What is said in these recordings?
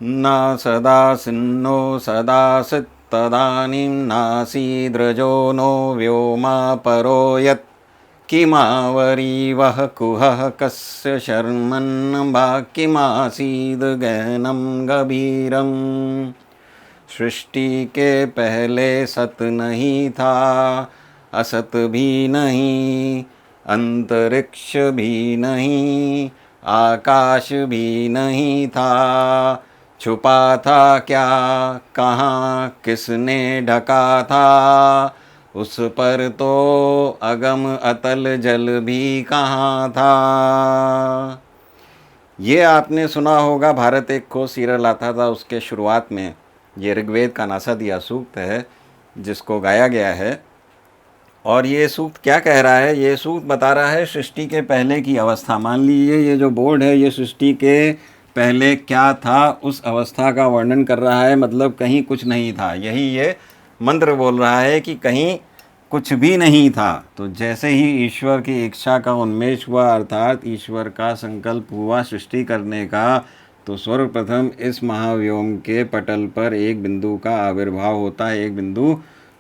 न सदासिन्नो सदासित्तदानीं नासीदृजो नो व्योमा परो यत् किमावरीवः कुहः कस्य शर्मन् किमासीद गहनं गभीरम्। सृष्टि के पहले सत नहीं था, असत भी नहीं, अंतरिक्ष भी नहीं, आकाश भी नहीं था। छुपा था क्या, कहाँ, किसने ढका था, उस पर तो अगम अतल जल भी कहाँ था। ये आपने सुना होगा, भारत एक को सीरियल आता था, उसके शुरुआत में ये ऋग्वेद का नासादिया सूक्त है जिसको गाया गया है। और ये सूक्त क्या कह रहा है? ये सूक्त बता रहा है सृष्टि के पहले की अवस्था। मान लीजिए ये जो बोर्ड है ये सृष्टि के पहले क्या था उस अवस्था का वर्णन कर रहा है, मतलब कहीं कुछ नहीं था। यही ये मंत्र बोल रहा है कि कहीं कुछ भी नहीं था। तो जैसे ही ईश्वर की इच्छा का उन्मेष हुआ, अर्थात ईश्वर का संकल्प हुआ सृष्टि करने का, तो सर्वप्रथम इस महाव्योम के पटल पर एक बिंदु का आविर्भाव होता है, एक बिंदु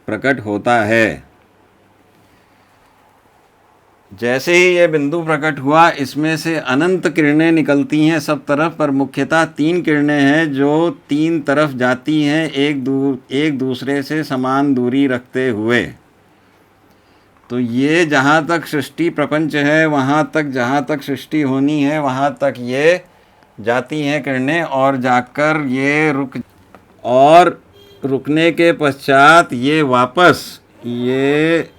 प्रकट होता है। जैसे ही ये बिंदु प्रकट हुआ, इसमें से अनंत किरणें निकलती हैं सब तरफ, पर मुख्यतः 3 किरणें हैं जो 3 तरफ जाती हैं, एक दूसरे से समान दूरी रखते हुए। तो ये जहाँ तक सृष्टि प्रपंच है, वहाँ तक जहाँ तक सृष्टि होनी है वहाँ तक ये जाती हैं किरणें, और जाकर ये रुकने के पश्चात ये वापस ये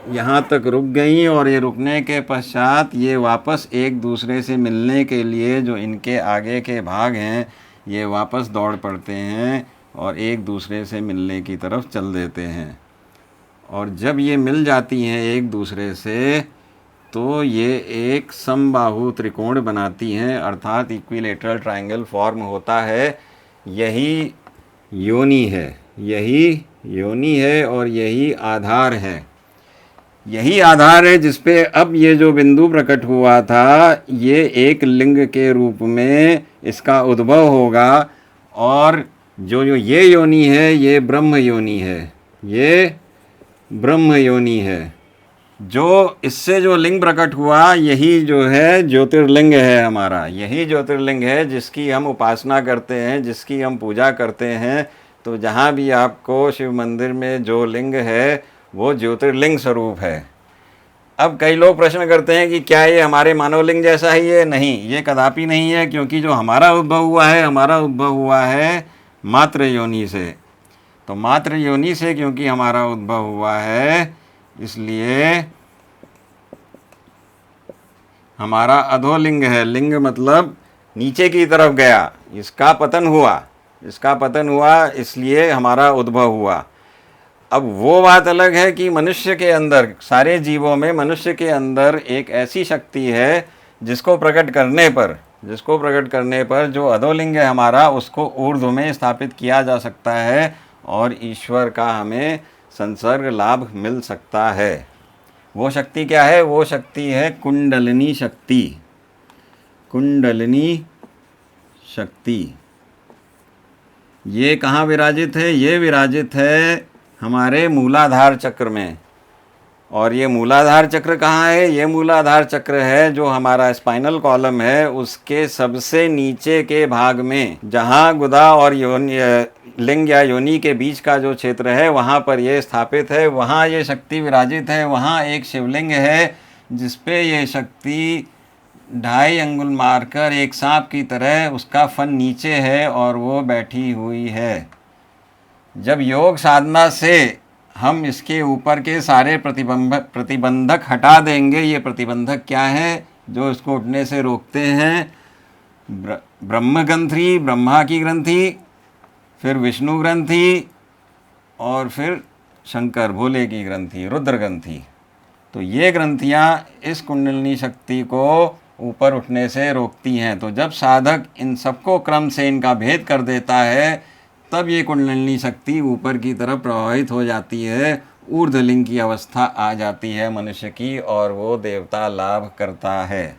यहाँ तक रुक गई, और ये रुकने के पश्चात ये वापस एक दूसरे से मिलने के लिए जो इनके आगे के भाग हैं ये वापस दौड़ पड़ते हैं और एक दूसरे से मिलने की तरफ चल देते हैं। और जब ये मिल जाती हैं एक दूसरे से तो ये एक समबाहु त्रिकोण बनाती हैं, अर्थात इक्विलेटरल ट्रायंगल फॉर्म होता है। यही योनि है, यही योनि है और यही आधार है। यही आधार है जिसपे अब ये जो बिंदु प्रकट हुआ था ये एक लिंग के रूप में इसका उद्भव होगा। और जो ये योनि है ये ब्रह्म योनि है, ये ब्रह्म योनि है। जो इससे जो लिंग प्रकट हुआ यही जो है ज्योतिर्लिंग है हमारा, यही ज्योतिर्लिंग है जिसकी हम उपासना करते हैं, जिसकी हम पूजा करते हैं। तो जहाँ भी आपको शिव मंदिर में जो लिंग है वो ज्योतिर्लिंग स्वरूप है। अब कई लोग प्रश्न करते हैं कि क्या ये हमारे मानवलिंग जैसा ही है? नहीं, ये कदापि नहीं है, क्योंकि जो हमारा उद्भव हुआ है, हमारा उद्भव हुआ है मातृ योनि से। तो मातृ योनि से क्योंकि हमारा उद्भव हुआ है, इसलिए हमारा अधोलिंग है। लिंग मतलब नीचे की तरफ गया, इसका पतन हुआ, इसलिए हमारा उद्भव हुआ। अब वो बात अलग है कि मनुष्य के अंदर, सारे जीवों में मनुष्य के अंदर एक ऐसी शक्ति है जिसको प्रकट करने पर जो अधोलिंग है हमारा, उसको ऊर्ध्व में स्थापित किया जा सकता है और ईश्वर का हमें संसर्ग लाभ मिल सकता है। वो शक्ति क्या है? वो शक्ति है कुंडलिनी शक्ति। कुंडलिनी शक्ति ये कहाँ विराजित है? ये विराजित है हमारे मूलाधार चक्र में। और ये मूलाधार चक्र कहाँ है? ये मूलाधार चक्र है जो हमारा स्पाइनल कॉलम है, उसके सबसे नीचे के भाग में, जहाँ गुदा और लिंग या योनि के बीच का जो क्षेत्र है वहाँ पर ये स्थापित है। वहाँ ये शक्ति विराजित है। वहाँ एक शिवलिंग है जिसपे ये शक्ति 2.5 अंगुल मारकर एक सांप की तरह, उसका फन नीचे है और वो बैठी हुई है। जब योग साधना से हम इसके ऊपर के सारे प्रतिबंधक हटा देंगे, ये प्रतिबंधक क्या है जो इसको उठने से रोकते हैं? ब्रह्म ग्रंथि, ब्रह्मा की ग्रंथि, फिर विष्णु ग्रंथि, और फिर शंकर भोले की ग्रंथि, रुद्र ग्रंथि। तो ये ग्रंथियाँ इस कुंडलिनी शक्ति को ऊपर उठने से रोकती हैं। तो जब साधक इन सबको क्रम से इनका भेद कर देता है, तब ये कुंडलिनी शक्ति ऊपर की तरफ प्रवाहित हो जाती है, ऊर्ध्वलिंग की अवस्था आ जाती है मनुष्य की, और वो देवता लाभ करता है।